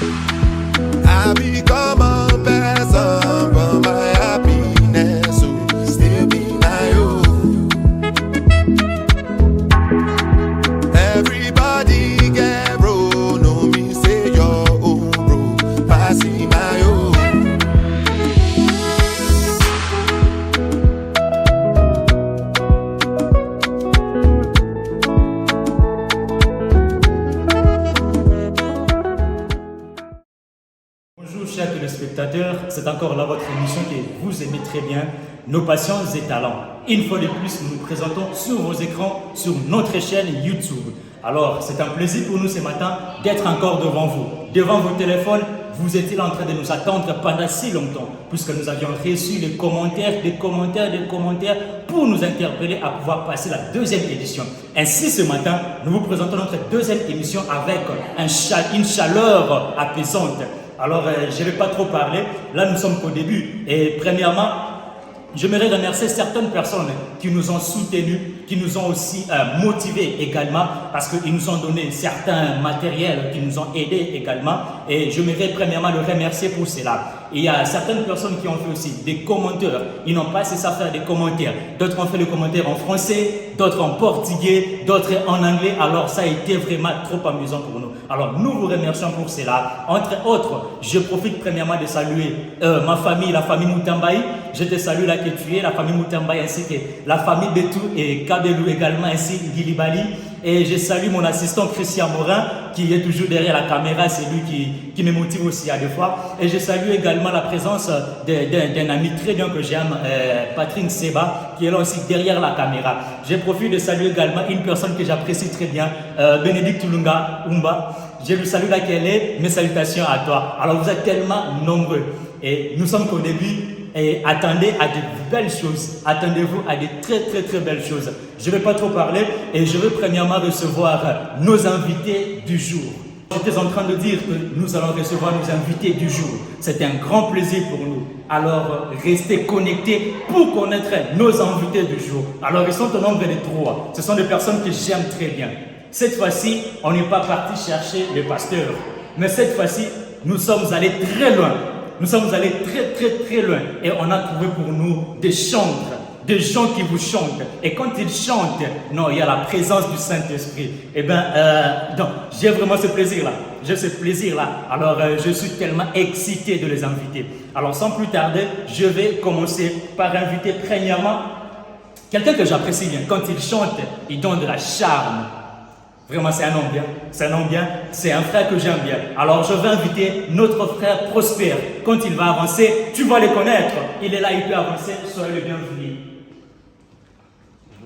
I become a person, but my happiness will still be my own. Everybody get bro, no me say your own bro, passing my own. Bonjour chers téléspectateurs, c'est encore là votre émission que vous aimez très bien, Nos passions et talents. Une fois de plus, nous nous présentons sur vos écrans, sur notre chaîne YouTube. Alors, c'est un plaisir pour nous ce matin d'être encore devant vous. Devant vos téléphones, vous étiez là en train de nous attendre pendant si longtemps, puisque nous avions reçu des commentaires pour nous interpeller à pouvoir passer la deuxième édition. Ainsi, ce matin, nous vous présentons notre deuxième émission avec une chaleur apaisante. Alors, je ne vais pas trop parler. Là, nous sommes qu'au début. Et premièrement, j'aimerais remercier certaines personnes qui nous ont soutenus, qui nous ont aussi motivés également, parce qu'ils nous ont donné certains matériels qui nous ont aidés également. Et j'aimerais premièrement le remercier pour cela. Il y a certaines personnes qui ont fait aussi des commentaires. Ils n'ont pas cessé à faire des commentaires. D'autres ont fait des commentaires en français, d'autres en portugais, d'autres en anglais. Alors ça a été vraiment trop amusant pour nous. Alors nous vous remercions pour cela. Entre autres, je profite premièrement de saluer ma famille, la famille Moutambaï. Je te salue là que tu es, la famille Moutambaï, ainsi que la famille Betou et Kabelou également, ainsi que Gilibali. Et je salue mon assistant Christian Morin qui est toujours derrière la caméra, c'est lui qui me motive aussi à des fois. Et je salue également la présence d'un ami très bien que j'aime, Patrick Seba, qui est là aussi derrière la caméra. Je profite de saluer également une personne que j'apprécie très bien, Bénédicte Tulunga Umba. Je lui salue là qu'elle est, mes salutations à toi. Alors vous êtes tellement nombreux et nous sommes qu'au début. Et attendez à de belles choses, attendez-vous à de très belles choses. Je ne vais pas trop parler et je veux premièrement recevoir nos invités du jour. J'étais en train de dire que nous allons recevoir nos invités du jour. C'est un grand plaisir pour nous. Alors restez connectés pour connaître nos invités du jour. Alors ils sont au nombre de 3. Ce sont des personnes que j'aime très bien. Cette fois-ci, on n'est pas parti chercher le pasteur. Mais cette fois-ci, nous sommes allés très loin. Nous sommes allés très loin et on a trouvé pour nous des chantres, des gens qui vous chantent. Et quand ils chantent, non, il y a la présence du Saint-Esprit. Eh bien, donc, j'ai vraiment ce plaisir-là. J'ai ce plaisir-là. Alors, je suis tellement excité de les inviter. Alors, sans plus tarder, je vais commencer par inviter premièrement quelqu'un que j'apprécie bien. Quand il chante, il donne de la charme. Vraiment, c'est un homme bien, c'est un frère que j'aime bien. Alors, je vais inviter notre frère Prosper. Quand il va avancer, tu vas le connaître. Il est là, il peut avancer. Soyez le bienvenu.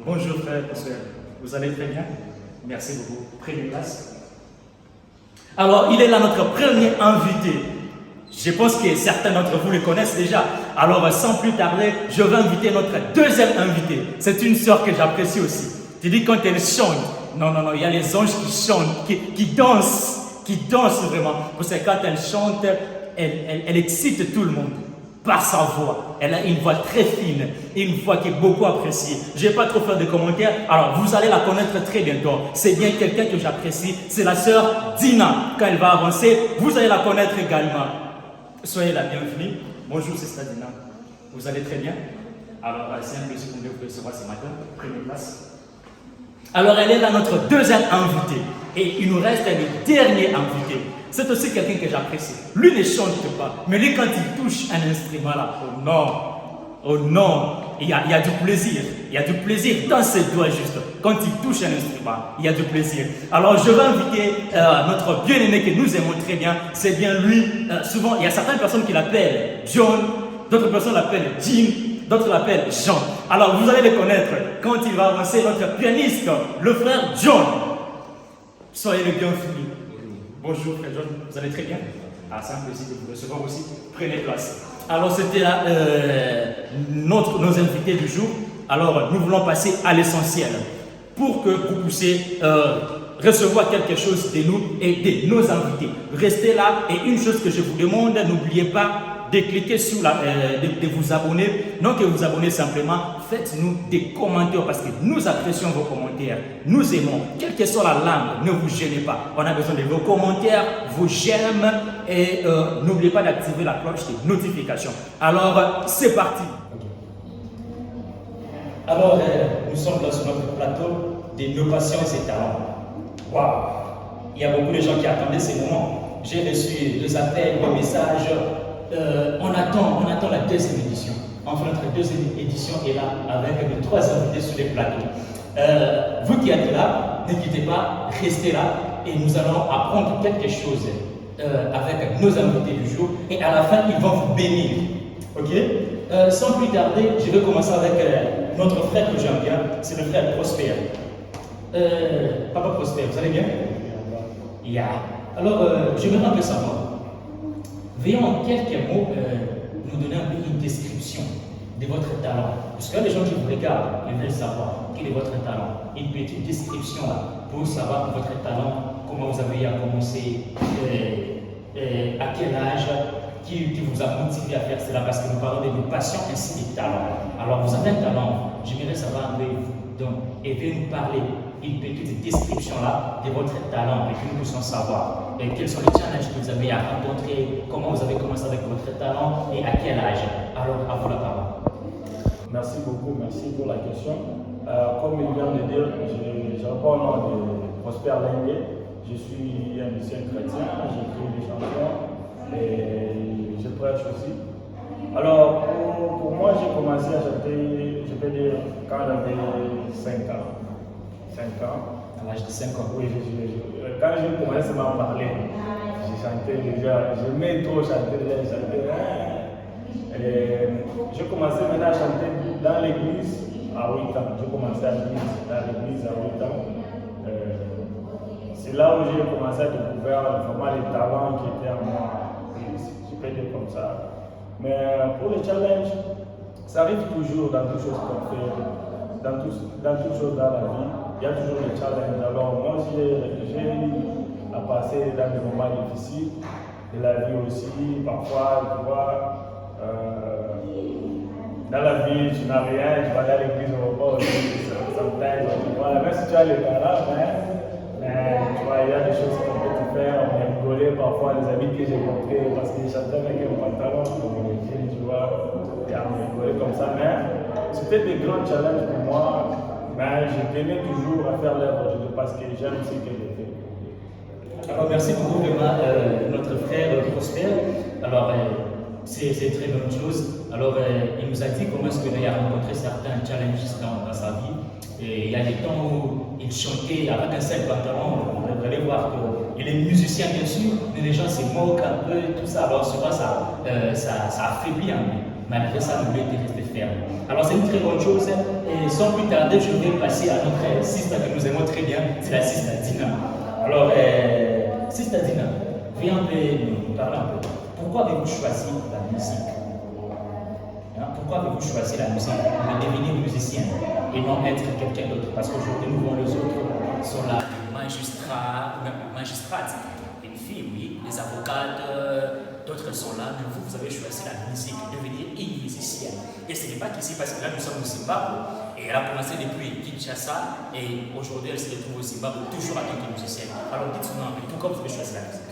Bonjour frère Prosper. Vous allez très bien? Merci beaucoup. Prenez place. Alors, il est là notre premier invité. Je pense que certains d'entre vous le connaissent déjà. Alors, sans plus tarder, je vais inviter notre deuxième invité. C'est une sœur que j'apprécie aussi. Tu dis quand elle chante. Non, il y a les anges qui chantent, qui dansent vraiment. Parce que quand elle chante, elle excite tout le monde par sa voix. Elle a une voix très fine, une voix qui est beaucoup appréciée. Je ne vais pas trop faire de commentaires, alors vous allez la connaître très bientôt. C'est bien quelqu'un que j'apprécie, c'est la sœur Dina. Quand elle va avancer, vous allez la connaître également. Soyez la bienvenue. Bonjour, c'est ça Dina. Vous allez très bien? Alors, c'est un plaisir de vous recevoir ce matin. Prenez place. Alors, elle est là, notre deuxième invité. Et il nous reste le dernier invité. C'est aussi quelqu'un que j'apprécie. Lui ne chante pas, mais lui, quand il touche un instrument là, oh non, il y a du plaisir. Il y a du plaisir dans ses doigts juste. Quand il touche un instrument, il y a du plaisir. Alors, je vais inviter notre bien-aimé que nous aimons très bien. C'est bien lui. Souvent, il y a certaines personnes qui l'appellent John, d'autres personnes l'appellent Jim. D'autres l'appellent Jean. Alors vous allez le connaître quand il va avancer, notre pianiste, le frère John. Soyez le bienvenu. Bonjour frère John, vous allez très bien? Ah, c'est un plaisir de vous recevoir aussi. Prenez place. Alors c'était là nos invités du jour. Alors nous voulons passer à l'essentiel pour que vous puissiez recevoir quelque chose de nous et de nos invités. Restez là et une chose que je vous demande, n'oubliez pas de cliquer sur de vous abonner. Non que vous abonnez simplement, faites-nous des commentaires parce que nous apprécions vos commentaires. Nous aimons, quelle que soit la langue, ne vous gênez pas. On a besoin de vos commentaires, vos j'aime et n'oubliez pas d'activer la cloche de notification. Alors, c'est parti. Alors, nous sommes là sur notre plateau de nos passions et talents. Waouh! Il y a beaucoup de gens qui attendaient ces moments. J'ai reçu des appels, des messages. On attend la deuxième édition. Enfin, notre deuxième édition est là avec les 3 invités sur les plateaux. Vous qui êtes là, ne quittez pas, restez là et nous allons apprendre quelque chose avec nos invités du jour et à la fin, ils vont vous bénir. Ok? Sans plus tarder, je vais commencer avec notre frère que j'aime bien, c'est le frère Prosper. Papa Prosper, vous allez bien? Yeah. Alors, j'aimerais un peu savoir. Veuillez en quelques mots nous donner un peu une description de votre talent. Parce qu'il y a des gens qui vous regardent, ils veulent savoir quel est votre talent. Une petite description pour savoir votre talent, comment vous avez commencé, à quel âge, qui vous a motivé à faire cela, parce que nous parlons de nos passions ainsi des talents. Alors, vous avez un talent, j'aimerais savoir un peu donc, et veuillez nous parler une petite description là de votre talent et que nous puissions savoir quels sont les challenges que vous avez à rencontrer, comment vous avez commencé avec votre talent et à quel âge. Alors, à vous la parole. Merci beaucoup, merci pour la question. Comme il vient de dire, je réponds au nom de Prosper Lengue. Je suis un musicien chrétien, j'écris des chansons et je prêche aussi. Alors, pour moi, j'ai commencé à chanter, je peux dire, quand j'avais 5 ans. 5 ans. À l'âge de 5 ans. Oui, quand j'ai commencé à m'en parler, j'ai chanté déjà, j'aimais trop chanter déjà, j'ai commencé maintenant à chanter dans l'église à 8 ans. J'ai commencé dans l'église à 8 ans. C'est là où j'ai commencé à découvrir vraiment les talents qui étaient en moi. Je peux dire comme ça. Mais pour les challenges, ça arrive toujours dans toutes choses qu'on fait, dans toutes choses dans la vie. Il y a toujours des challenges. Alors moi, j'ai eu à passer dans des moments difficiles de la vie aussi. Parfois, tu vois, dans la vie, tu n'as rien, tu vas dans l'église au repas aussi, sometimes, voilà, même si tu as les talents, mais tu vois, il y a des choses qu'on peut te faire, on est rigolé parfois, les amis que j'ai compris, parce qu'ils chantaient avec un pantalon, tu vois, et on rigolait comme ça, mais c'était des grands challenges pour moi, mais je tenais toujours à faire l'œuvre de Dieu parce que j'aime ce que je fais. Alors, merci beaucoup vraiment notre frère Prosper. Alors, c'est une très bonne chose. Alors, il nous a dit comment est-ce qu'il a rencontré certains challenges dans sa vie. Et il y a des temps où il chantait avec un seul pantalon. Vous allez voir qu'il est musicien, bien sûr, mais les gens se moquent un peu, tout ça. Alors, souvent, ça affaiblit un peu. Malgré ça, nous voulons rester ferme. Alors, c'est une très bonne chose. Et sans plus tarder, je vais passer à notre sister que nous aimons très bien, c'est la sister Dina. Alors, sister Dina, viens un peu nous parler un peu. Pourquoi avez-vous choisi la musique? Pourquoi avez-vous choisi la musique de devenir musicien et non être quelqu'un d'autre? Parce qu'aujourd'hui, nous voyons les autres sont là, les magistrates, une fille, oui, les avocates, d'autres sont là, mais vous avez choisi la musique, devenir une musicienne. Et ce n'est pas qu'ici, parce que là, nous sommes au Zimbabwe, et elle a commencé depuis Kinshasa, et aujourd'hui, elle se retrouve au Zimbabwe, toujours en tant que musicienne. Alors, dites-nous un peu, pourquoi vous avez choisi la musique?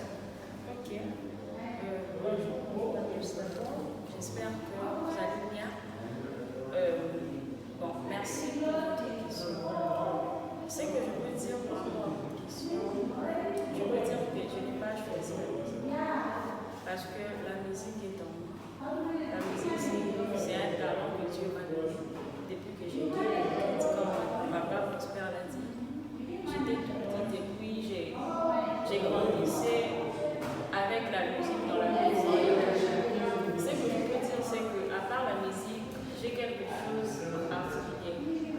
Bonjour, j'espère que vous allez bien. Merci pour votre question. Ce que je peux dire par rapport à votre question, je peux dire que je n'ai pas choisi la musique parce que la musique est en moi. La musique, c'est un talent que Dieu m'a donné depuis que j'ai été petite, comme papa, votre père l'a dit. J'étais toute petite et puis j'ai grandi avec la musique dans la maison. Ce que je peux dire, c'est qu'à part la musique, j'ai quelque chose en particulier.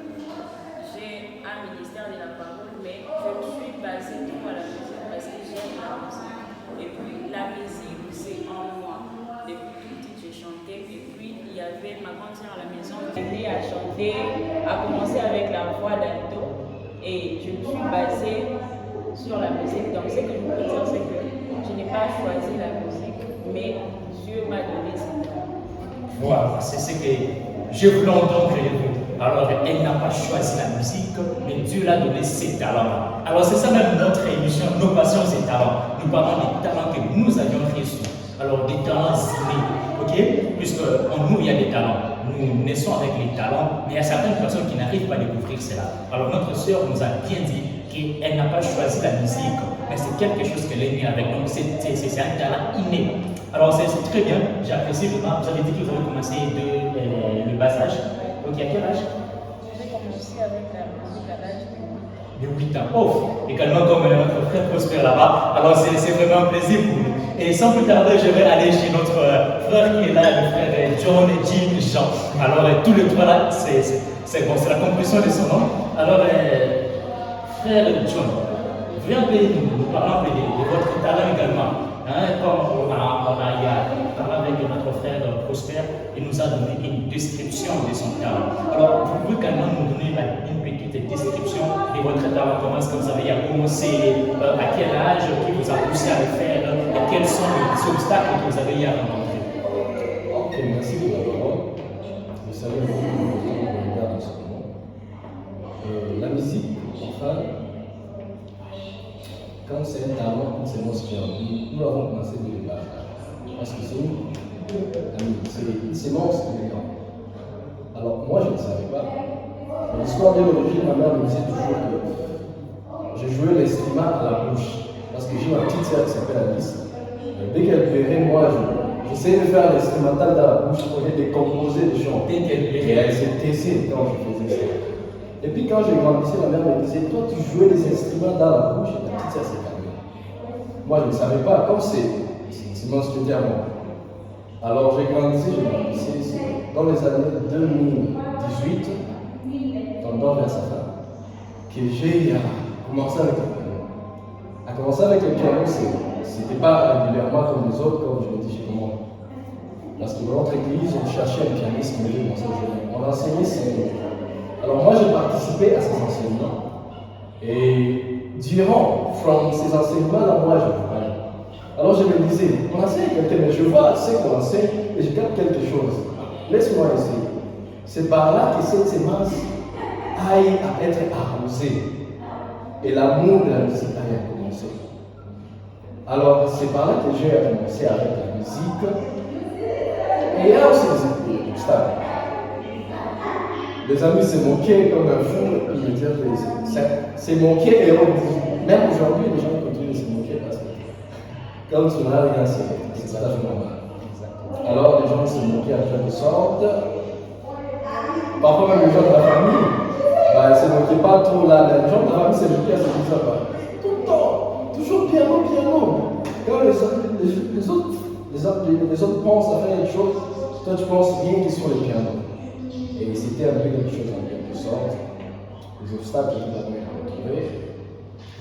J'ai un ministère de la parole, mais je me suis basée tout à la musique parce que j'aime la musique. Et puis la musique, c'est en moi. Depuis toute petite, j'ai chanté. Et puis il y avait ma grande sœur à la maison qui aidait à chanter, à commencer avec la voix d'alto. Et je me suis basée sur la musique. Donc ce que je peux dire, c'est que je n'ai pas choisi la musique, mais Dieu m'a donné cette Voilà, c'est ce que je voulais entendre de vous. Alors, elle n'a pas choisi la musique, mais Dieu l'a donné ses talents. Alors, c'est ça même notre émission, nos passions et talents. Nous parlons des talents que nous avions reçus. Alors, des talents innés, ok? Puisque en nous, il y a des talents. Nous naissons avec les talents, mais il y a certaines personnes qui n'arrivent pas à découvrir cela. Alors, notre sœur nous a bien dit qu'elle n'a pas choisi la musique, mais c'est quelque chose qu'elle est née avec. Donc, c'est un talent inné. Alors, c'est très bien, j'apprécie vraiment. Vous avez dit que vous avez commencé le bas âge. Donc, à quel âge? J'ai commencé avec la musique à l'âge de 8 ans. Oh, également comme notre frère Prosper là-bas. Alors, c'est vraiment un plaisir pour nous. Et sans plus tarder, je vais aller chez notre frère qui est là, le frère John et Jim Jean. Alors, tous les trois là, c'est bon, c'est la conclusion de son nom. Alors, frère John, veuillez un peu nous parler un peu de votre talent également. Hein, comme on a parlé avec notre frère Prosper, il nous a donné une description de son talent. Alors, vous pouvez également nous donner une petite description de votre talent. Comment est-ce que vous avez commencé, à quel âge, qui vous a poussé à le faire, et quels sont les obstacles que vous avez eu à rencontrer. Ok, merci pour la parole. Vous savez beaucoup de temps qu'on regarde en ce moment. La musique, enfin, quand c'est un talent, quand c'est mon spirituel, nous avons commencé dès le bas âge. Parce que c'est une sémence de l'élan. Alors, moi, je ne savais pas. L'histoire de l'origine, ma mère me disait toujours que je jouais l'instrument à la bouche. Parce que j'ai ma petite sœur qui s'appelle Alice. Dès qu'elle pleurait, moi, j'essayais de faire l'instrumental dans la bouche pour de composer des chants. Dès qu'elle pleurait, Et elle s'est tessée quand je faisais ça. Et puis quand j'ai grandissé, ma mère me disait, toi tu jouais des instruments dans la bouche, et la petite sœur s'est calmée. Moi je ne savais pas, comme c'est mon studio à moi. Alors j'ai grandissé, dans les années 2018, tendant vers sa fin, que j'ai commencé avec le piano. À commencer avec le piano, c'était pas régulièrement comme les autres, comme je me dis chez moi. Parce que dans notre église, on cherchait un pianiste qui devait m'enseigner. On enseignait ses. Alors moi j'ai participé à ces enseignements et durant ces enseignements-là, moi je travaillais. Alors je me disais, on enseigne quelqu'un, mais je vois ce qu'on enseigne et je garde quelque chose. Laisse-moi essayer. C'est par là que cette sémence aille à être arrosée et l'amour de la musique aille à commencer. Alors c'est par là que j'ai commencé avec la musique et il y a aussi des obstacles. Les amis se moquaient comme un fou, et me disaient que c'est moqué, et même aujourd'hui, les gens continuent de se moquer parce que, comme tu n'as rien, c'est tout à fait normal. Alors, les gens se moquaient à quelque sorte. Parfois, même les gens de la famille, ils ne se moquaient pas trop là, mais les gens de la famille se moquaient à ce qu'ils disent pas. Tout le temps, toujours piano, piano. Quand les autres pensent à faire quelque chose, toi tu penses bien qu'ils sont les pianos. Et c'était un peu quelque chose en quelque sorte. Les obstacles que nous avons retrouvés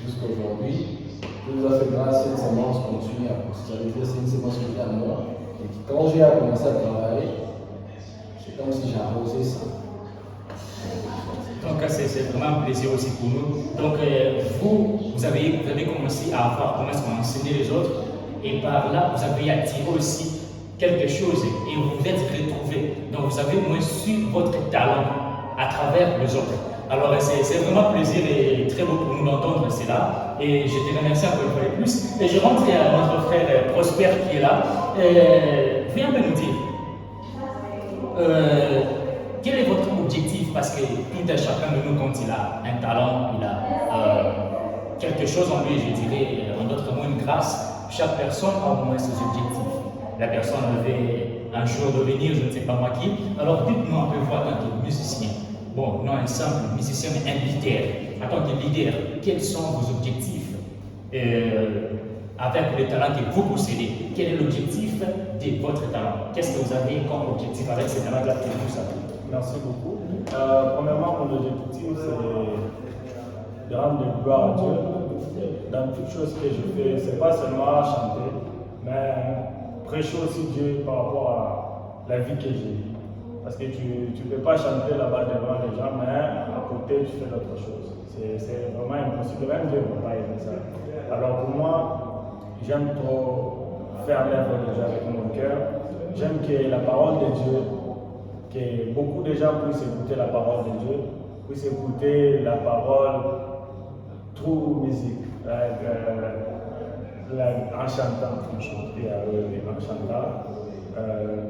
jusqu'à aujourd'hui. Dieu nous a fait grâce, cette sémence continue à cristalliser, c'est une sémence qui est à moi. Et quand j'ai commencé à travailler, c'est comme si j'ai arrosé ça. Donc c'est vraiment un plaisir aussi pour nous. Donc vous avez commencé à avoir comment est-ce qu'on enseignait les autres, et par là vous avez attiré aussi quelque chose et vous vous êtes retrouvé. Donc vous avez moins su votre talent à travers les autres. Alors c'est vraiment un plaisir et très beau pour nous d'entendre cela. Et je te remercie encore une fois de plus. Et je rentre à notre frère Prosper qui est là. Viens un peu nous dire, quel est votre objectif? Parce que tout à chacun de nous, quand il a un talent, il a quelque chose en lui, je dirais, en d'autres mots, une grâce. Chaque personne a au moins ses objectifs. La personne avait un jour devenir, je ne sais pas moi qui. Alors dites-nous un peu, vous, en tant que musicien, bon, non un simple musicien, mais un leader. En tant que leader, quels sont vos objectifs avec les talents que vous possédez? Quel est l'objectif de votre talent? Qu'est-ce que vous avez comme objectif avec ces talents-là que vous savez? Merci beaucoup. Premièrement, mon objectif, c'est de rendre de gloire à Dieu. Dans toutes choses que je fais, ce n'est pas seulement chanter, mais prêcher aussi Dieu par rapport à la vie que j'ai. Parce que tu ne peux pas chanter là-bas devant les gens, mais à côté, tu fais d'autres choses. C'est vraiment impossible. Même Dieu ne peut pas aimer ça. Alors pour moi, j'aime trop faire l'œuvre de Dieu avec mon cœur. J'aime que la parole de Dieu, que beaucoup de gens puissent écouter la parole de Dieu, puissent écouter la parole through musique, en chantant, en chantant.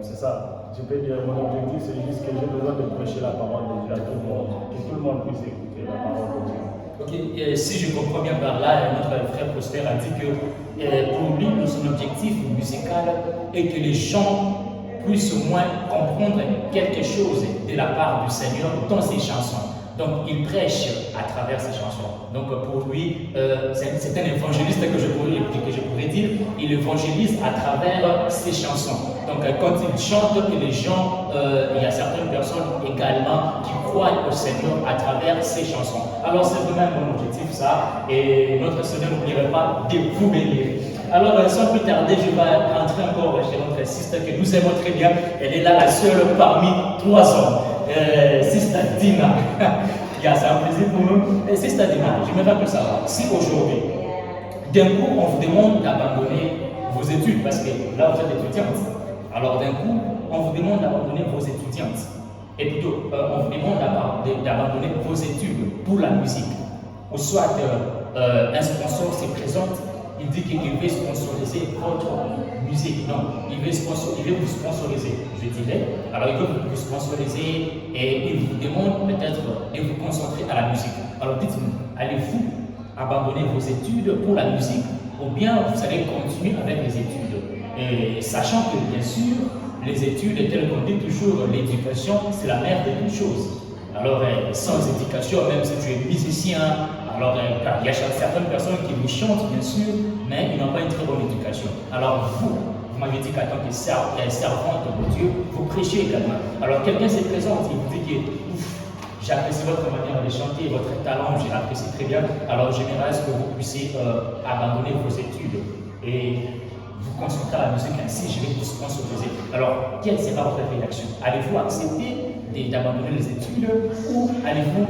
C'est ça. Je peux dire, mon objectif, c'est juste que j'ai besoin de prêcher la parole de Dieu à tout le monde, que tout le monde puisse écouter la parole de Dieu. Ok, si je comprends bien par là, notre frère Prosper a dit que pour lui, son objectif musical est que les gens puissent au moins comprendre quelque chose de la part du Seigneur dans ses chansons. Donc, il prêche à travers ses chansons. Donc, pour lui, c'est un évangéliste que je pourrais dire. Il évangélise à travers ses chansons. Donc, quand il chante, que les gens, il y a certaines personnes également qui croient au Seigneur à travers ses chansons. Alors, c'est vraiment mon objectif, ça. Et notre Seigneur n'oublierait pas de vous bénir. Alors, sans plus tarder, je vais rentrer encore chez notre sister que nous aimons très bien. Elle est là, la seule parmi 3 hommes. Sister Dina. C'est un plaisir pour nous. Sister Dina, j'aimerais bien savoir si aujourd'hui, d'un coup, on vous demande d'abandonner vos études, parce que là, vous êtes étudiante. Alors, d'un coup, on vous demande d'abandonner vos étudiantes. Et plutôt, on vous demande d'abandonner vos études pour la musique. Ou soit un sponsor se présente. Il dit qu'il veut sponsoriser votre musique. Non, il veut vous sponsoriser, je dirais. Alors, il veut vous sponsoriser et il vous demande peut-être de vous concentrer à la musique. Alors, dites-nous, allez-vous abandonner vos études pour la musique ou bien vous allez continuer avec les études? Et sachant que, bien sûr, les études, telles qu'on dit toujours, l'éducation, c'est la mère de toutes choses. Alors, sans éducation, même si tu es musicien, alors il y a certaines personnes qui vous chantent, bien sûr, mais ils n'ont pas une très bonne éducation. Alors, vous m'avez dit qu'en tant que servante de Dieu, vous prêchez également. Alors, quelqu'un se présente, il vous dit que j'apprécie votre manière de chanter, votre talent, je l'apprécie très bien. Alors, j'aimerais que vous puissiez abandonner vos études et vous concentrer à la musique, ainsi je vais vous sponsoriser. Alors, quelle sera votre réaction? Allez-vous accepter d'abandonner les études ou allez-vous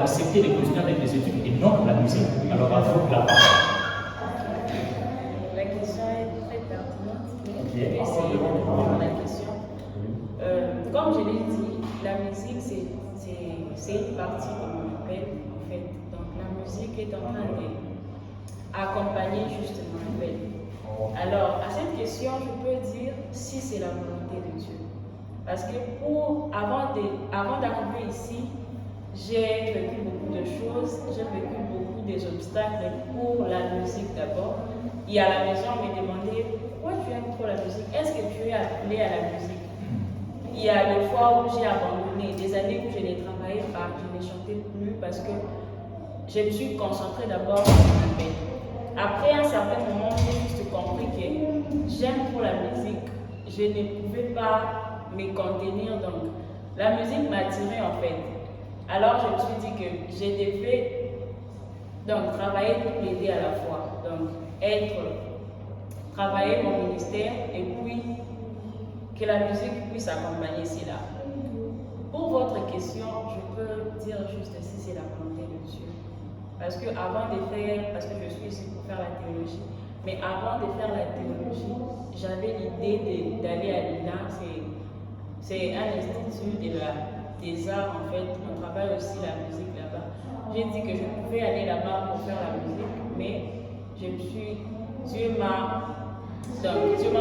accepter de continuer avec les études et non la musique? Alors, à vous la parole. La question est très pertinente. Ok. Je vais essayer de répondre à la question. Comme je l'ai dit, la musique, c'est une partie de mon appel, en fait. Donc, la musique est en train d'accompagner justement l'appel. Alors, à cette question, je peux dire si c'est la volonté de Dieu. Parce que avant d'arriver ici, j'ai vécu beaucoup de choses, j'ai vécu beaucoup des obstacles pour la musique d'abord. Et à la maison, on me demandait pourquoi tu aimes trop la musique, est-ce que tu es appelé à la musique? Il y a des fois où j'ai abandonné, des années où je n'ai travaillé pas, je ne chantais plus parce que je me suis concentrée d'abord sur mon appel. Après un certain moment, j'ai juste compris que j'aime trop la musique, je ne pouvais pas me contenir, donc la musique m'a attirée en fait. Alors je me suis dit que je devais donc travailler pour l'aider à la fois, donc travailler mon ministère et puis que la musique puisse accompagner cela. Pour votre question, je peux dire juste si c'est la volonté de Dieu. Parce que je suis ici pour faire la théologie, mais avant de faire la théologie, j'avais l'idée d'aller à l'INA, c'est un institut des arts en fait, on travaille aussi la musique là-bas. J'ai dit que je pouvais aller là-bas pour faire la musique, mais Dieu m'a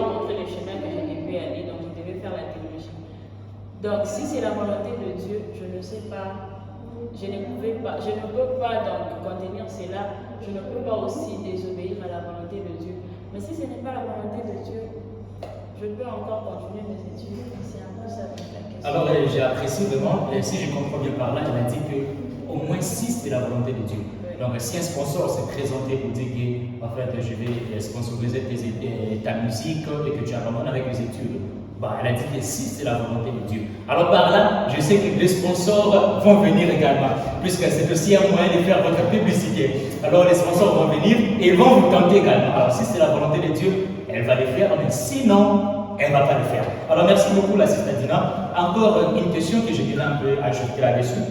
montré le chemin que je devais aller, donc je devais faire la théologie. Donc si c'est la volonté de Dieu, je ne sais pas. Je ne peux pas donc contenir cela, je ne peux pas aussi désobéir à la volonté de Dieu. Mais si ce n'est pas la volonté de Dieu, je peux encore continuer mes études. C'est un peu ça la question. Alors, j'ai apprécié vraiment, si je comprends bien par là, elle a dit qu'au moins si c'est la volonté de Dieu. Oui. Donc, si un sponsor s'est présenté pour dire que, en fait, je vais sponsoriser ta musique et que tu abandonnes avec les études, elle a dit que si c'est la volonté de Dieu. Alors par là, je sais que les sponsors vont venir également, puisque c'est aussi un moyen de faire votre publicité. Alors les sponsors vont venir et ils vont vous tenter également. Alors si c'est la volonté de Dieu, elle va le faire, mais sinon, elle ne va pas le faire. Alors merci beaucoup la sister Dina. Encore une question que je dirais un peu ajouter là-dessus.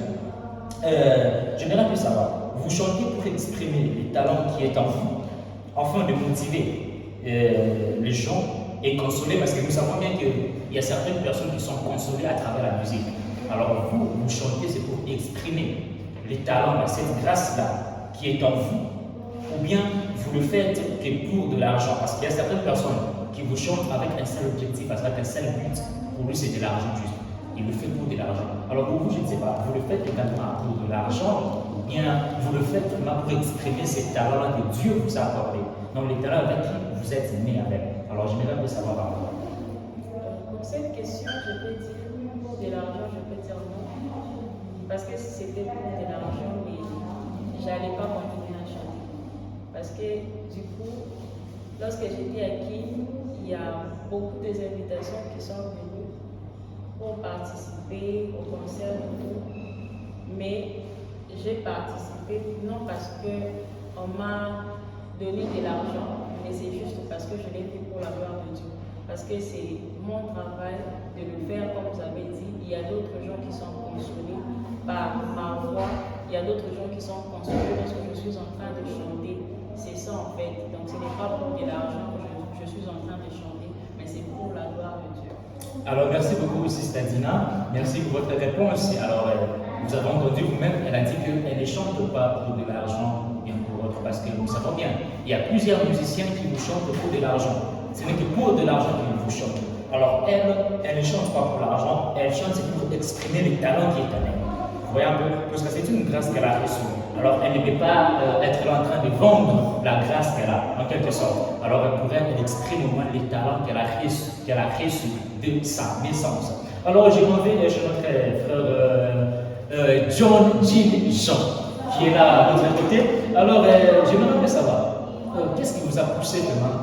J'aimerais savoir, vous chantez pour exprimer les talents qui est en vous, afin de motiver les gens et consoler, parce que nous savons bien qu'il y a certaines personnes qui sont consolées à travers la musique. Alors vous chantez, c'est pour exprimer les talents, cette grâce-là qui est en vous, ou bien vous le faites que pour de l'argent, parce qu'il y a certaines personnes qui vous chantent avec un seul objectif, avec un seul but. Pour lui, c'est de l'argent juste. Il le fait pour de l'argent. Alors pour vous, je ne sais pas, vous le faites également pour de l'argent, ou bien vous le faites vraiment pour exprimer ces talents-là que Dieu vous a accordés, donc les talents avec qui vous êtes né avec. Alors j'aimerais bien savoir par rapport. Pour cette question, je peux dire pour de l'argent, je peux dire non. Parce que si c'était pour de l'argent, mais j'allais pas continuer à chanter. Parce que du coup, lorsque j'étais acquis, il y a beaucoup d'invitations qui sont venues pour participer au concert et tout. Mais j'ai participé non parce qu'on m'a donné de l'argent, mais c'est juste parce que je l'ai fait pour la gloire de Dieu. Parce que c'est mon travail de le faire, comme vous avez dit. Il y a d'autres gens qui sont consolés par ma voix. Il y a d'autres gens qui sont consolés lorsque je suis en train de chanter. C'est ça en fait. Donc ce n'est pas pour de l'argent que je suis en train de chanter, mais c'est pour la gloire de Dieu. Alors merci beaucoup Sister Dina, merci pour votre réponse. Alors vous avez entendu vous-même, elle a dit qu'elle ne chante pas pour de l'argent, bien pour autre, parce que nous savons bien, il y a plusieurs musiciens qui vous chantent pour de l'argent. Ce n'est que pour de l'argent qu'ils vous chantent. Alors elle ne chante pas pour l'argent, elle chante pour exprimer les talents qui est en elle. Vous voyez un peu, parce que c'est une grâce qu'elle a reçue. Alors elle ne peut pas être là en train de vendre la grâce qu'elle a, en quelque sorte. Alors elle pourrait exprimer au moins les talents qu'elle a reçus de sa naissance. Alors je m'en vais chez notre frère John Jean, qui est là à notre côté. Alors j'aimerais bien savoir, qu'est-ce qui vous a poussé vraiment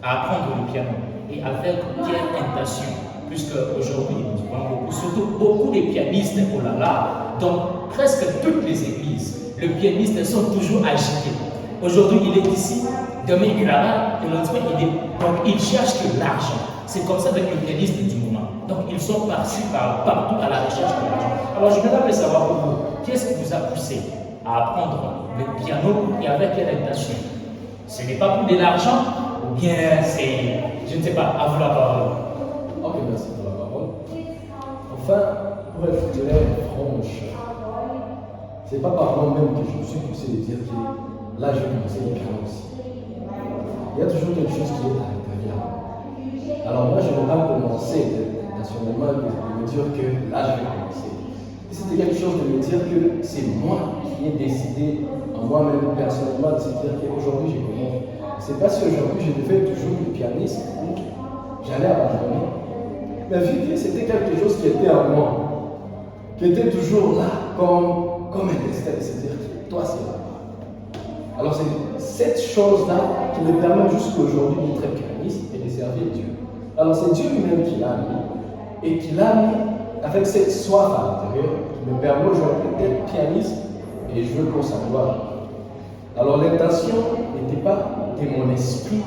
à apprendre le piano et avec quelle intention? Puisque aujourd'hui, nous voyons beaucoup, surtout beaucoup de pianistes, oh là là, dans presque toutes les églises, les pianistes sont toujours agités. Aujourd'hui, il est ici, demain il est là-bas, et l'autre il est. Donc, ils cherchent que l'argent. C'est comme ça avec les pianistes du moment. Donc, ils sont partis partout à la recherche de l'argent. Alors, je voudrais savoir pour vous, qu'est-ce qui vous a poussé à apprendre le piano et avec quelle intention? Ce n'est pas pour de l'argent, ou bien c'est, je ne sais pas, à vous la parole. Ok, merci pour la parole. Enfin, pour être clair et franche, c'est pas par moi-même que je me suis poussé de dire que là je vais commencer le piano aussi. Il y a toujours quelque chose qui est à l'intérieur. Alors moi je n'ai pas commencé nationalement de me dire que là je vais commencer. C'était quelque chose de me dire que c'est moi qui ai décidé en moi-même personnellement de se dire qu'aujourd'hui je commence. C'est parce qu'aujourd'hui je devais toujours le pianiste ou j'allais abandonner. Mais vu que c'était quelque chose qui était en moi, qui était toujours là comme un destin, c'est-à-dire que toi c'est là. Alors c'est cette chose-là qui me permet jusqu'aujourd'hui d'être pianiste et de servir Dieu. Alors c'est Dieu lui-même qui l'a mis et qui l'a mis avec cette soif à l'intérieur qui me permet aujourd'hui d'être pianiste et jouer pour sa gloire. Alors l'intention n'était pas de mon esprit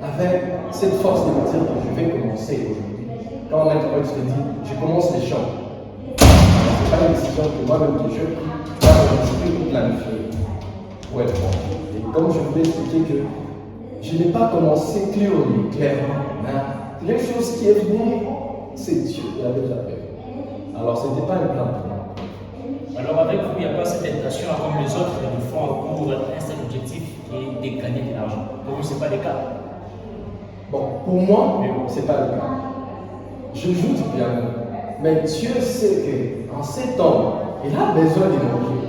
avec cette force de me dire que je vais commencer aujourd'hui. Quand on est je te dis, je commence les chants. Ce n'est pas une décision que moi-même que je peux planifier. Pour être bon. Et comme je voulais expliquer que je n'ai pas commencé clairement. Mais quelque chose qui est venu, c'est Dieu qui avait déjà fait. Alors ce n'était pas un plan pour moi. Alors avec vous, il n'y a pas cette intention comme les autres le font pour un seul objectif qui est de gagner de l'argent. Pour vous, ce n'est pas le cas. Bon, pour moi, ce n'est pas le cas. Je joue du piano, mais Dieu sait qu'en ces temps, il a besoin de nourrir.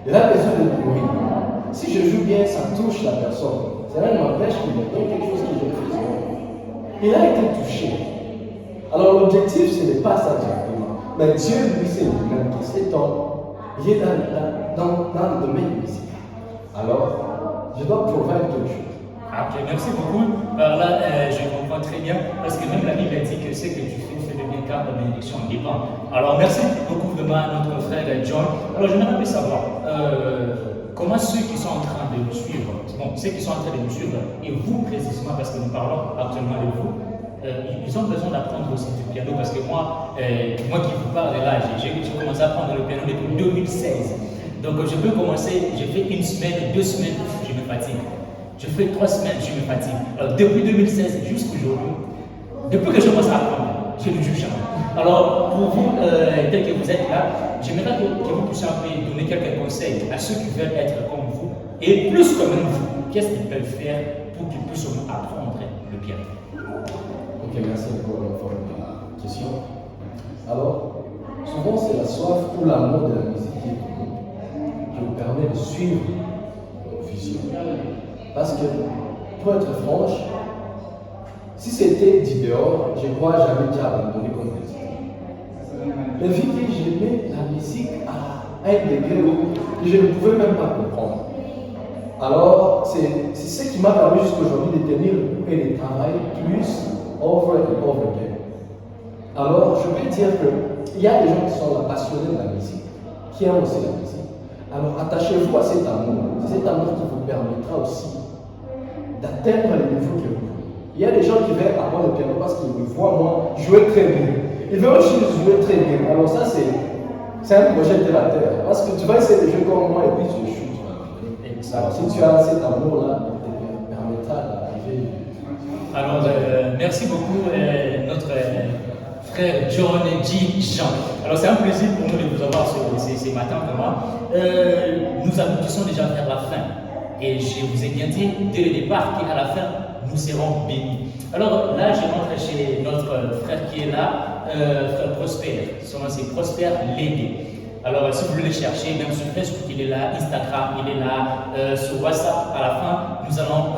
Il a besoin de nourrir. Si je joue bien, ça touche la personne. Cela ne m'empêche qu'il me donne quelque chose que je fais. Il a été touché. Alors l'objectif, ce n'est pas ça directement. Mais Dieu, lui, c'est lui-même qui ces temps, il est dans le domaine musical. Alors, je dois prouver quelque chose. Ok, merci beaucoup. Alors là, je comprends très bien, parce que même la Bible dit que ce que tu fais de bien car la bénédiction en dépend. Alors merci beaucoup vraiment à notre frère John. Alors je voudrais savoir comment ceux qui sont en train de nous suivre, bon, ceux qui sont en train de nous suivre, et vous précisément, parce que nous parlons actuellement de vous, ils ont besoin d'apprendre aussi du piano, parce que moi qui vous parle là, j'ai commencé à apprendre le piano depuis 2016. Donc je peux commencer, j'ai fait une semaine, 2 semaines, je me fatigue. Je fais 3 semaines, je me fatigue. Alors, depuis 2016 jusqu'aujourd'hui, depuis que je commence à apprendre, je ne juge jamais. Alors, pour vous, tel que vous êtes là, j'aimerais que vous puissiez un peu donner quelques conseils à ceux qui veulent être comme vous et plus comme vous. Qu'est-ce qu'ils peuvent faire pour qu'ils puissent apprendre le bien? Ok, merci encore pour la question. Alors, souvent c'est la soif ou l'amour de la musique qui vous permet de suivre vos visions. Parce que, pour être franche, si c'était dit dehors, je crois que j'avais déjà abandonné comme président. Mais vu que j'aimais la musique à un degré où je ne pouvais même pas comprendre. Alors, c'est ce qui m'a permis jusqu'aujourd'hui de tenir le coup et de travailler plus over and over again. Alors, je peux dire qu'il y a des gens qui sont passionnés de la musique, qui aiment aussi la musique. Alors, attachez-vous à cet amour. C'est cet amour qui vous permettra aussi d'atteindre le niveau que vous voulez. Il y a des gens qui veulent apprendre le piano parce qu'ils me voient, moi, jouer très bien. Ils veulent aussi jouer très bien. Alors, ça, c'est un projet de la terre. Parce que tu vas essayer de jouer comme moi et puis tu échoues. Alors, si tu as cet amour-là, il te permettra d'arriver. Alors, merci beaucoup, notre frère John G. Jean. Alors, c'est un plaisir pour nous de vous avoir ces matins, vraiment. Nous aboutissons déjà vers la fin. Et je vous ai bien dit dès le départ qu'à la fin, nous serons bénis. Alors là, je rentre chez notre frère qui est là, frère Prosper. Son nom c'est Prosper Légué. Alors, si vous voulez le chercher, même sur Facebook, il est là, Instagram, il est là, sur WhatsApp, à la fin, nous allons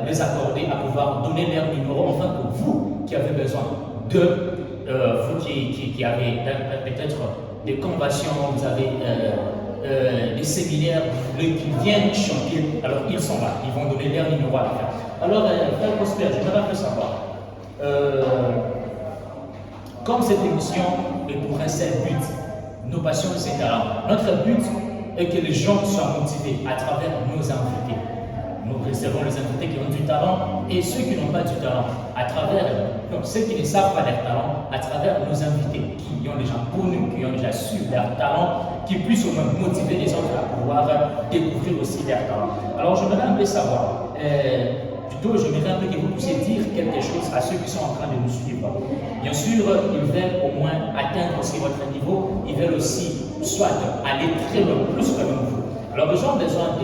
les accorder à pouvoir donner leur numéro, enfin que vous qui avez besoin de, vous qui avez peut-être des conventions, vous avez des séminaires, vous voulez qu'ils viennent chanter, alors ils sont là, ils vont donner leur numéro à la fin. Alors, frère Prosper, je voudrais un peu savoir, comme cette émission est pour un seul but, nos passions et talents. Notre but est que les gens soient motivés à travers nos invités. Nous recevons les invités qui ont du talent et ceux qui n'ont pas du talent, à travers ceux qui ne savent pas leur talent, à travers nos invités qui ont déjà connu, qui ont déjà su leur talent, qui puissent au moins motiver les autres à pouvoir découvrir aussi leur talent. Alors, je voudrais un peu savoir. Plutôt, je voudrais un peu que vous puissiez dire quelque chose à ceux qui sont en train de nous suivre. Bien sûr, ils veulent au moins atteindre aussi votre niveau, ils veulent aussi soit aller très loin, plus comme vous. Alors, ils ont besoin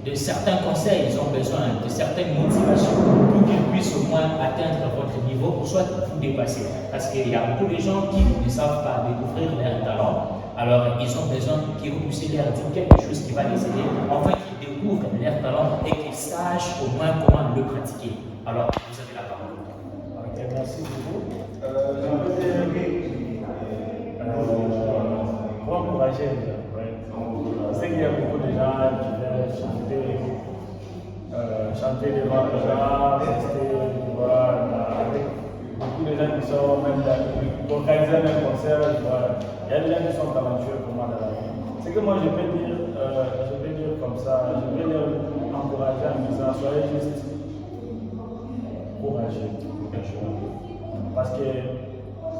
de certains conseils, ils ont besoin de certaines motivations pour qu'ils puissent au moins atteindre votre niveau, pour soit vous dépasser. Parce qu'il y a beaucoup de gens qui ne savent pas découvrir leur talent. Alors, ils ont besoin que vous puissiez leur dire quelque chose qui va les aider, enfin qu'ils découvrent leur talent et qu'ils sachent au moins comment le pratiquer. Alors, vous avez la parole. Ok, merci beaucoup. Pour encourager les gens, je sais qu'il y a beaucoup de gens qui viennent chanter devant les gens, rester, tu vois, avec beaucoup de gens qui sont même pour organiser un concert, tu vois. Il y a des gens qui sont talentueux pour moi dans la vie. C'est que moi je peux dire comme ça, je peux les encourager en disant soyez juste courageux. Parce que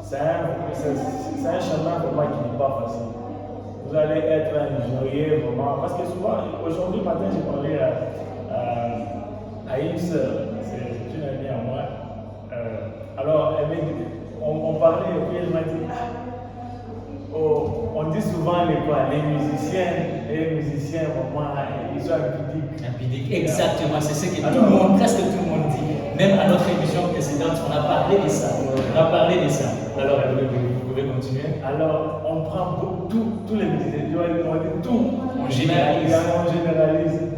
c'est un chemin pour moi qui n'est pas facile. Vous allez être injurié vraiment. Parce que souvent, aujourd'hui matin, j'ai parlé à une sœur, c'est une amie à moi. Alors, on parlait et puis elle m'a dit on dit souvent les musiciens, vraiment, ils sont impudiques. Exactement, c'est ce que tout le monde, presque tout le monde dit. Même à notre émission précédente, on a parlé de ça. Alors, vous pouvez continuer. Alors, on prend tous les musiciens, on dit tout. On généralise. On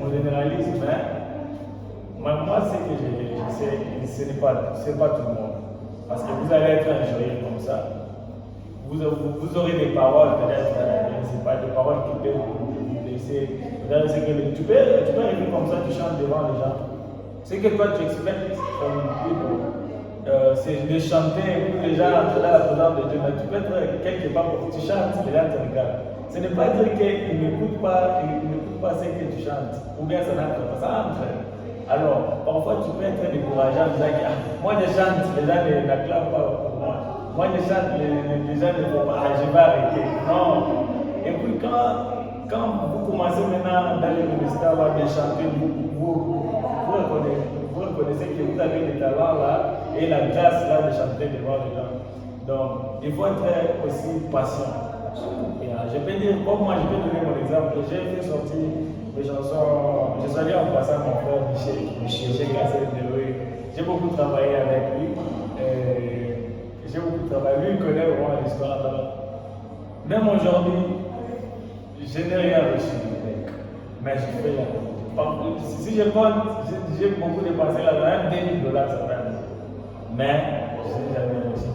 généralise, mais moi, ce que je sais, ce n'est pas tout le monde. Parce que vous allez être injurié comme ça. Vous aurez des paroles, peut-être, je ne sais pas, des paroles qui peuvent vous blesser. Tu peux arriver comme ça, tu chantes devant les gens. Ce que toi tu expectes comme c'est de chanter, les gens entrent là à la présence de Dieu, mais tu peux être quelque part pour que tu chantes, les gens te regardent. Ce n'est pas dire qu'ils n'écoutent pas ce que tu chantes, ou bien ça n'entre pas, ça entre. Alors, parfois tu peux être découragé en disant que moi je chante, les gens n'acclament pas pour moi. Moi je chante, les gens ne vont pas, je vais arrêter. Non. Et puis quand vous commencez maintenant dans le ministère de chanter, vous reconnaissez que vous avez des talents là et la grâce là de chanter devant les gens. Donc, il faut être aussi patient. Et, je peux dire, comme moi, je peux donner mon exemple. J'ai fait sortir mes chansons. Je suis allé en passant à mon frère Michel Gassé de Louis. J'ai beaucoup travaillé avec lui. J'ai beaucoup travaillé. Lui, il connaît vraiment l'histoire. Même aujourd'hui, je n'ai rien reçu. Mais je fais la. Si je compte, j'ai beaucoup dépensé là-dedans, même $2000 ça fait. Mais je n'ai jamais reçu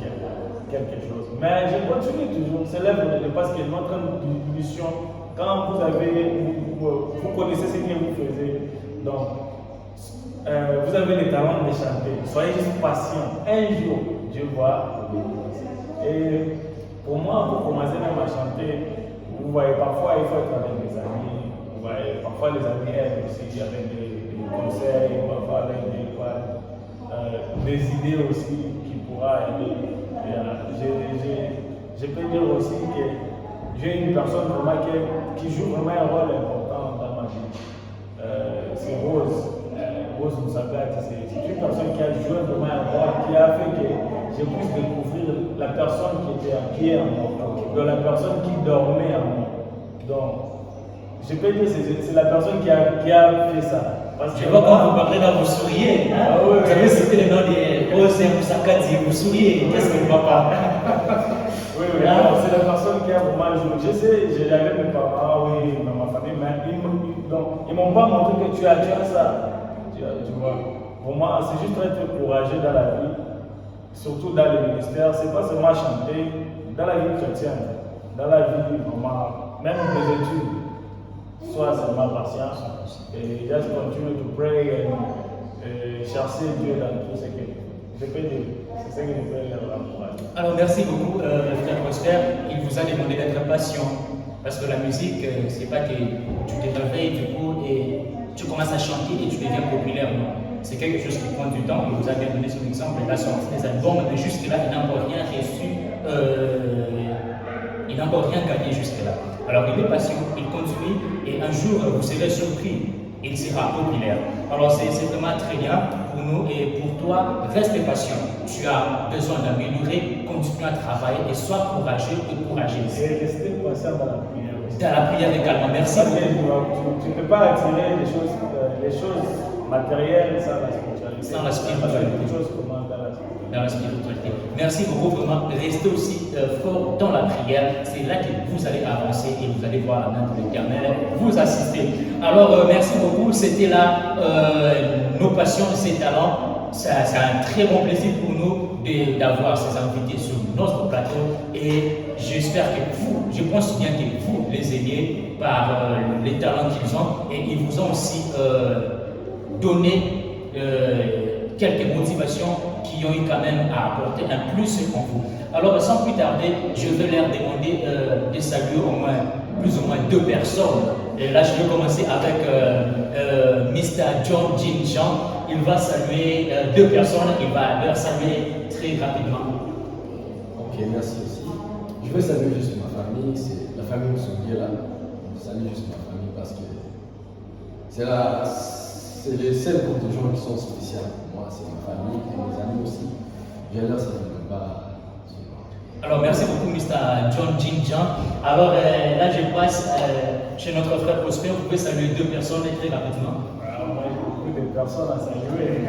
quelque chose. Mais je continue toujours. C'est là parce que notre mission, quand vous connaissez ce que vous faites, donc vous avez le talent de chanter. Soyez juste patient. Un jour, Dieu va. Et pour moi, pour commencer même à chanter, vous voyez, parfois il faut être avec des amis. Vous voyez, parfois les amis aident aussi avec des conseils, parfois avec des idées aussi qui pourra aider. Je peux dire aussi que j'ai une personne vraiment qui joue vraiment un rôle important dans ma vie. C'est Rose. Rose Moussagati, c'est une personne qui a joué vraiment un rôle, qui a fait que je puisse découvrir la personne qui est en moi, de la personne qui dormait en moi. Donc, je peux dire que c'est la personne qui a fait ça. Parce que je vois quand vous parlez là, vous souriez. Hein? Ah, oui, vous avez cité le nom de Rose Moussagati, vous souriez. Qu'est-ce que ne va pas? Oui, c'est la personne qui a vraiment joué. Je sais, j'avais mes parents, oui, dans ma famille, mais ils ne m'ont pas montré que tu as ça. Tu vois. Pour moi, c'est juste être courageux dans la vie, surtout dans le ministère. C'est pas seulement chanter, dans la vie chrétienne, dans la vie, vraiment, même des études. Sois seulement patient et just continue to pray et chercher Dieu dans tout ce que je peux dire. C'est ce que je peux leur encourager. Alors merci beaucoup, frère Prosper. Il vous a demandé d'être patient parce que la musique, c'est pas que tu te réveilles du coup et tu commences à chanter et tu deviens populaire. Non, c'est quelque chose qui prend du temps. Il vous a bien donné son exemple. Il a sorti des albums, mais jusque-là, il n'a encore rien reçu. Il n'a encore rien gagné jusque-là. Alors il est patient, il continue et un jour vous serez surpris, il sera populaire. Alors c'est vraiment très bien pour nous et pour toi, reste patient. Tu as besoin d'améliorer, continue à travailler et sois courageux et courageuse. Et rester patient dans la prière aussi. Dans la prière également, merci. Tu ne peux pas attirer les choses matérielles sans la spiritualité. Sans la spiritualité. Les choses comment dans la spiritualité. Merci beaucoup, vraiment. Restez aussi fort dans la prière. C'est là que vous allez avancer et vous allez voir la main de l'Éternel vous assister. Alors, merci beaucoup. C'était là nos passions, ces talents. C'est un très bon plaisir pour nous d'avoir ces invités sur notre plateau. Et j'espère que vous, je pense bien que vous les aimiez par les talents qu'ils ont. Et ils vous ont aussi donné quelques motivations qui ont eu quand même à apporter un plus en vous. Alors sans plus tarder, je vais leur demander de saluer au moins plus ou moins 2 personnes. Et là, je vais commencer avec Mr. John Jin Jean. Il va saluer 2 personnes, il va leur saluer très rapidement. Ok, merci aussi. Je veux saluer juste ma famille, c'est la famille Moussoudier là. Je salue juste ma famille parce que c'est les seuls groupes de gens qui sont spéciaux pour moi, c'est ma famille et mes amis aussi. Je leur salue pas. Alors merci beaucoup Mr. John Jin Jean. Alors là je passe chez notre frère Prosper. Vous pouvez saluer 2 personnes très rapidement. Alors, moi j'ai beaucoup de personnes à saluer.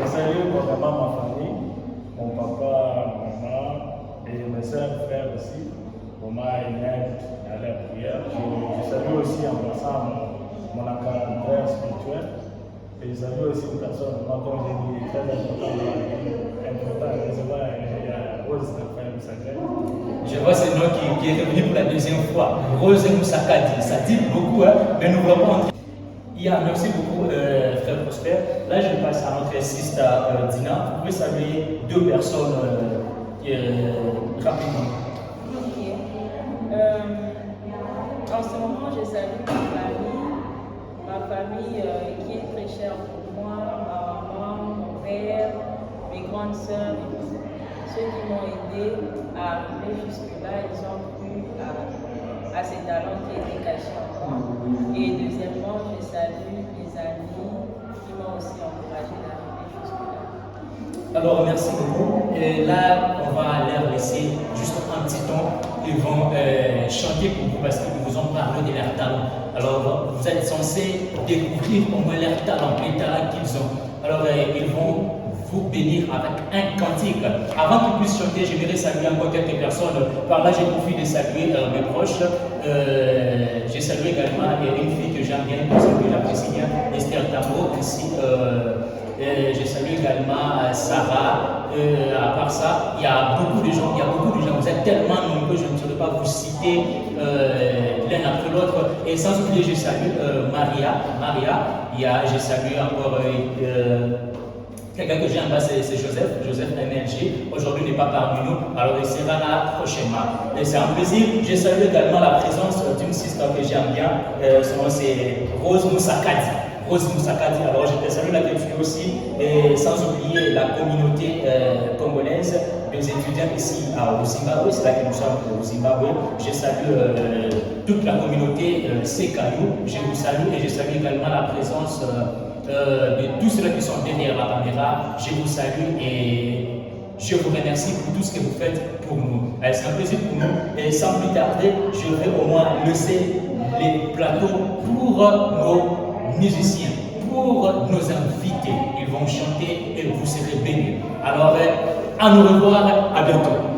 Je salue vraiment ma famille, mon papa, ma maman et mes soeurs, frères aussi. Pour moi ils m'aident à la prière. Je salue aussi en passant mon encadreur spirituel. Et je salue aussi une personne, moi, comme j'ai dit, très important, c'est pas Rose Moussagati. Je vois ce nom qui est revenu pour la 2e fois. Rose Moussagati, ça dit beaucoup, hein, mais nous ne voulons pas entrer. Merci beaucoup, frère Prosper. Là, je passe à notre sister Dina. Vous pouvez saluer 2 personnes rapidement. Ok. En ce moment, je salue ma famille qui est très chère pour moi, ma maman, mon père, mes grandes sœurs, ceux qui m'ont aidé à arriver jusque-là, ils ont cru à ces talents qui étaient cachés en moi. Et deuxièmement, je salue mes amis qui m'ont aussi encouragé Alors, merci beaucoup. Et là, on va leur laisser juste un petit temps. Ils vont chanter pour vous parce qu'ils vous ont parlé de leur talent. Alors, vous êtes censés découvrir au moins leur talent, les talents qu'ils ont. Alors, ils vont vous bénir avec un cantique. Avant qu'ils puissent chanter, j'aimerais saluer encore quelques personnes. Par là, j'ai profité de saluer mes proches. J'ai salué également une fille que j'aime bien, une personne que j'apprécie bien, Esther Tamo, ainsi j'ai salué également Sarah. À part ça, il y a beaucoup de gens, vous êtes tellement nombreux, je ne saurais pas vous citer l'un après l'autre. Et sans oublier, j'ai salué Maria, j'ai salué encore quelqu'un que j'ai en bas, c'est Joseph MLG. Aujourd'hui, il n'est pas parmi nous, alors il sera là prochainement. Et c'est un plaisir. J'ai salué également la présence d'une sister que j'aime bien. Son nom c'est Rose Moussakadi. Alors je te salue la culture aussi, et sans oublier la communauté congolaise, des étudiants ici au Zimbabwe, c'est là que nous sommes au Zimbabwe. Je salue toute la communauté Sekayou, je vous salue et je salue également la présence de tous ceux qui sont derrière la caméra. Je vous salue et je vous remercie pour tout ce que vous faites pour nous. C'est un plaisir pour nous et sans plus tarder, je vais au moins laisser les plateaux pour nos musiciens, pour nos invités. Ils vont chanter et vous serez bénis. Alors, à nous revoir, à bientôt.